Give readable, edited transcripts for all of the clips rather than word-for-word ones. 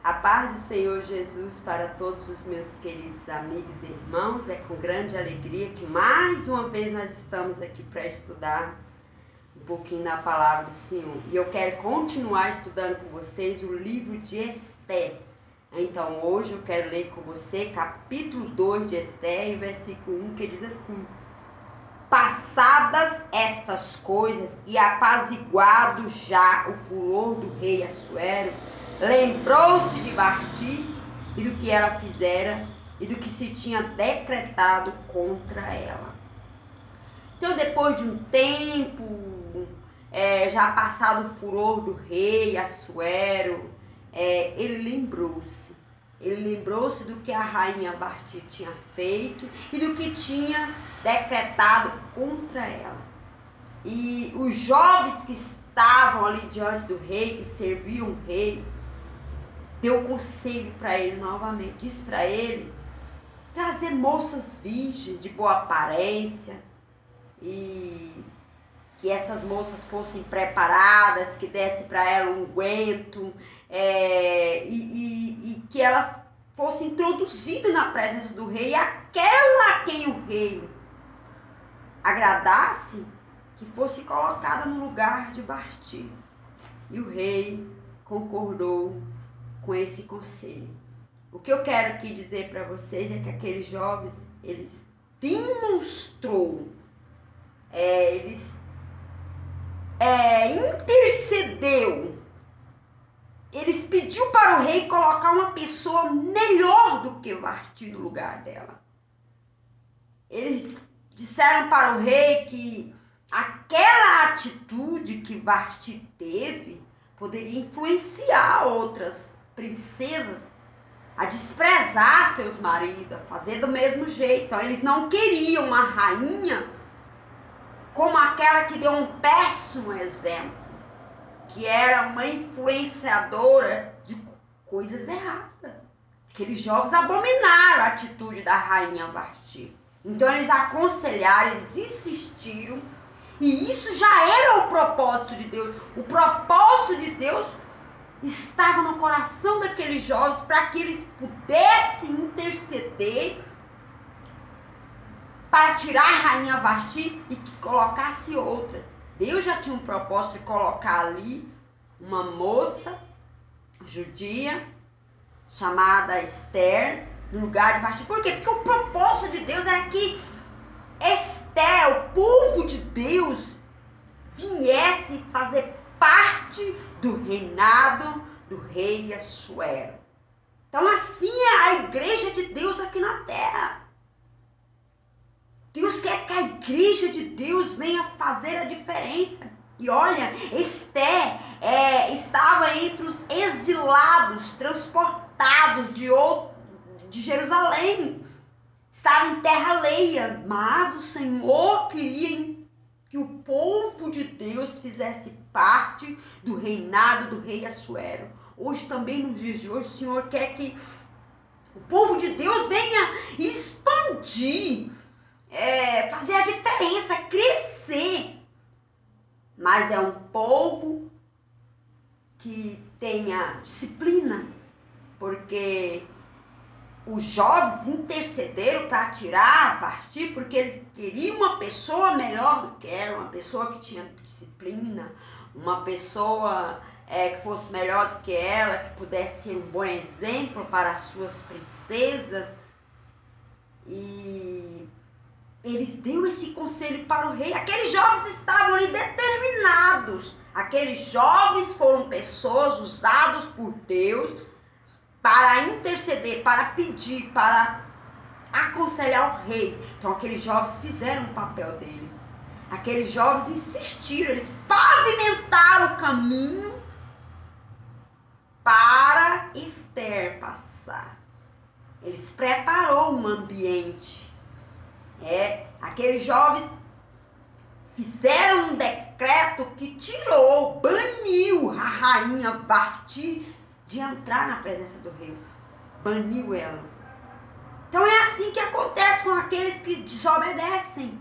A paz do Senhor Jesus para todos os meus queridos amigos e irmãos. É com grande alegria que mais uma vez nós estamos aqui para estudar um pouquinho da palavra do Senhor. E eu quero continuar estudando com vocês o livro de Esther. Então hoje eu quero ler com você capítulo 2 de Esther, versículo 1, que diz assim: passadas estas coisas e apaziguado já o furor do rei Assuero, lembrou-se de Vasti e do que ela fizera e do que se tinha decretado contra ela. Então, depois de um tempo, já passado o furor do rei Assuero, ele lembrou-se. Ele lembrou-se do que a rainha Vasti tinha feito e do que tinha decretado contra ela. E os jovens que estavam ali diante do rei, que serviam o rei, deu conselho para ele novamente. Disse para ele trazer moças virgens de boa aparência e que essas moças fossem preparadas, que desse para ela um unguento, e que elas fossem introduzidas na presença do rei, e aquela a quem o rei agradasse, que fosse colocada no lugar de Vasti. E o rei concordou com esse conselho. O que eu quero aqui dizer para vocês é que aqueles jovens, eles demonstrou, intercedeu, eles pediu para o rei colocar uma pessoa melhor do que Vasti no lugar dela. Eles disseram para o rei que aquela atitude que Vasti teve poderia influenciar outras princesas a desprezar seus maridos, a fazer do mesmo jeito. Então, eles não queriam uma rainha como aquela que deu um péssimo exemplo, que era uma influenciadora de coisas erradas. Aqueles jovens abominaram a atitude da rainha Vasti. Então, eles aconselharam, eles insistiram, e isso já era o propósito de Deus. O propósito de Deus estava no coração daqueles jovens para que eles pudessem interceder para tirar a rainha Vasti e que colocasse outras. Deus já tinha um propósito de colocar ali uma moça judia chamada Esther no lugar de Vasti. Por quê? Porque o propósito de Deus era que Esther, o povo de Deus, viesse fazer parte do reinado do rei Assuero. Então assim é a igreja de Deus aqui na terra. Deus quer que a igreja de Deus venha fazer a diferença. E olha, Esther estava entre os exilados, transportados de Jerusalém. Estava em terra alheia, mas o Senhor queria que o povo de Deus fizesse parte do reinado do rei Assuero. Hoje também, nos dias de hoje, o Senhor quer que o povo de Deus venha expandir, fazer a diferença, crescer. Mas é um povo que tenha disciplina, porque os jovens intercederam para tirar Vasti, porque eles queriam uma pessoa melhor do que ela, uma pessoa que tinha disciplina, uma pessoa que fosse melhor do que ela, que pudesse ser um bom exemplo para as suas princesas. E eles deu esse conselho para o rei. Aqueles jovens estavam ali determinados. Aqueles jovens foram pessoas usadas por Deus para interceder, para pedir, para aconselhar o rei. Então aqueles jovens fizeram o papel deles. Aqueles jovens insistiram, eles pavimentaram o caminho para Esther passar. Eles prepararam um ambiente. Aqueles jovens fizeram um decreto que baniu a rainha Vasti de entrar na presença do rei. Baniu ela. Então é assim que acontece com aqueles que desobedecem.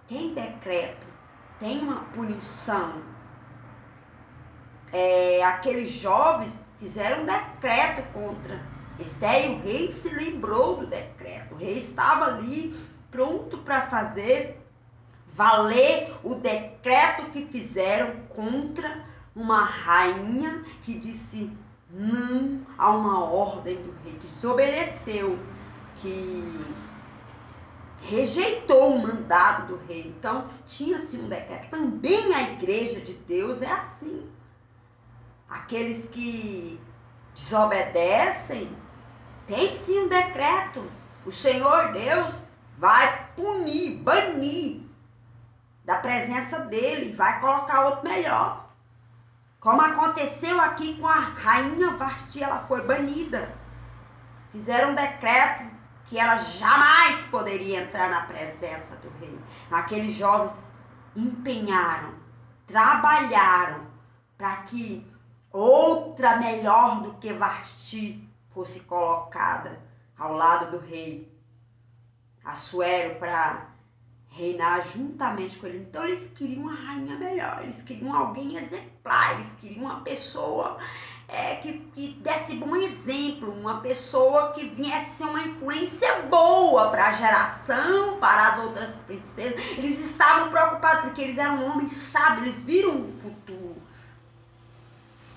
Tem decreto, tem uma punição. Aqueles jovens fizeram um decreto contra Esther, e o rei se lembrou do decreto. O rei estava ali pronto para fazer valer o decreto que fizeram contra uma rainha que disse não a uma ordem do rei, que desobedeceu, que rejeitou o mandado do rei. Então, tinha-se um decreto. Também a igreja de Deus é assim. Aqueles que desobedecem, tem sim um decreto. O Senhor Deus vai punir, banir da presença dele, vai colocar outro melhor. Como aconteceu aqui com a rainha Vasti, ela foi banida. Fizeram um decreto que ela jamais poderia entrar na presença do rei. Aqueles jovens empenharam, trabalharam para que outra melhor do que Vasti fosse colocada ao lado do rei Assuero para reinar juntamente com ele. Então eles queriam uma rainha melhor, eles queriam alguém exemplar, eles queriam uma pessoa que desse bom exemplo, uma pessoa que viesse ser uma influência boa para a geração, para as outras princesas. Eles estavam preocupados porque eles eram homens sábios, eles viram o futuro.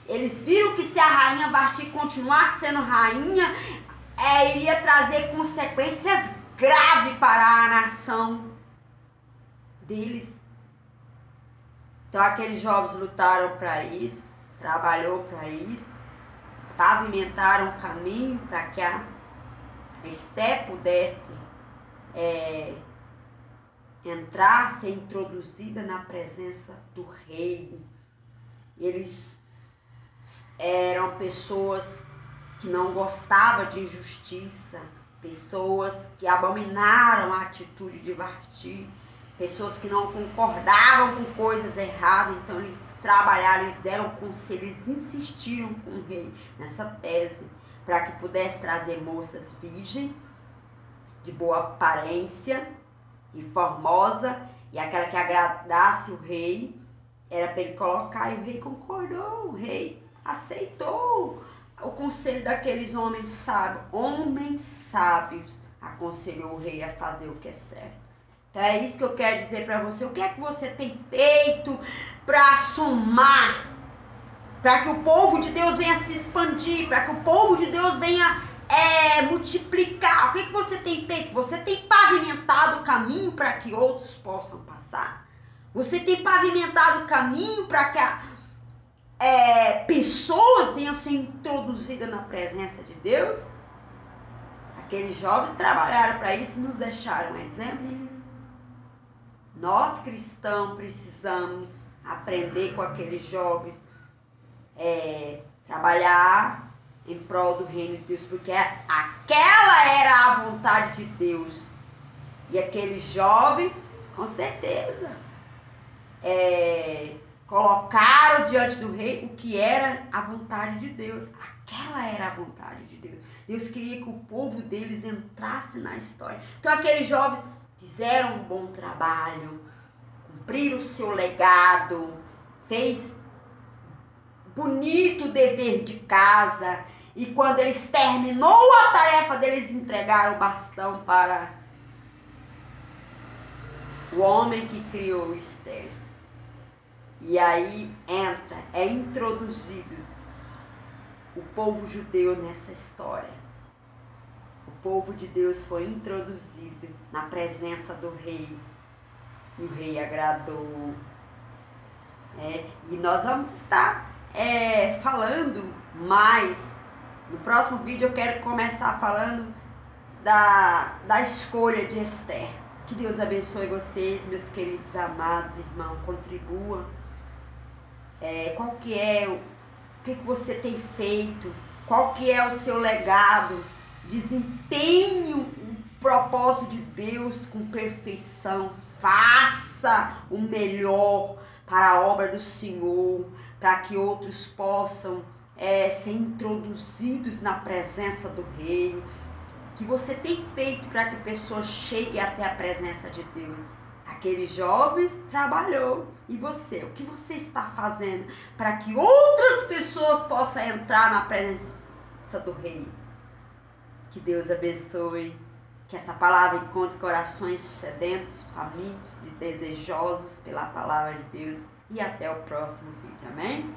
Eles viram que se a rainha Vasti continuasse sendo rainha, iria trazer consequências graves para a nação deles. Então aqueles jovens lutaram para isso, trabalhou para isso, pavimentaram o caminho para que a Esther pudesse entrar, ser introduzida na presença do rei. Eles eram pessoas que não gostavam de injustiça, pessoas que abominaram a atitude de Vasti, pessoas que não concordavam com coisas erradas. Então eles trabalharam, eles deram conselho, eles insistiram com o rei nessa tese para que pudesse trazer moças virgens, de boa aparência e formosa, e aquela que agradasse o rei, era para ele colocar, e o rei concordou, o rei aceitou o conselho daqueles homens sábios. Homens sábios aconselhou o rei a fazer o que é certo. Então é isso que eu quero dizer para você. O que é que você tem feito para somar, para que o povo de Deus venha se expandir, para que o povo de Deus venha multiplicar? O que é que você tem feito? Você tem pavimentado o caminho para que outros possam passar? Você tem pavimentado o caminho para que pessoas venham ser introduzidas na presença de Deus? Aqueles jovens trabalharam para isso e nos deixaram um exemplo. Nós cristãos precisamos aprender com aqueles jovens, trabalhar em prol do reino de Deus, porque aquela era a vontade de Deus. E aqueles jovens, com certeza, colocaram diante do rei o que era a vontade de Deus. Aquela era a vontade de Deus. Deus queria que o povo deles entrasse na história. Então aqueles jovens fizeram um bom trabalho, cumpriram o seu legado, fez bonito dever de casa, e quando eles terminou a tarefa deles, entregaram o bastão para o homem que criou Esther. E aí é introduzido o povo judeu nessa história. O povo de Deus foi introduzido na presença do rei. E o rei agradou. E nós vamos estar falando mais. No próximo vídeo eu quero começar falando da escolha de Esther. Que Deus abençoe vocês, meus queridos amados irmãos. Contribua. O que você tem feito? Qual que é o seu legado? Desempenhe o propósito de Deus com perfeição. Faça o melhor para a obra do Senhor, para que outros possam ser introduzidos na presença do Rei. Que você tem feito para que pessoas cheguem até a presença de Deus. Aqueles jovens trabalhou. E você? O que você está fazendo para que outras pessoas possam entrar na presença do Rei? Que Deus abençoe. Que essa palavra encontre corações sedentos, famintos e desejosos pela palavra de Deus. E até o próximo vídeo. Amém?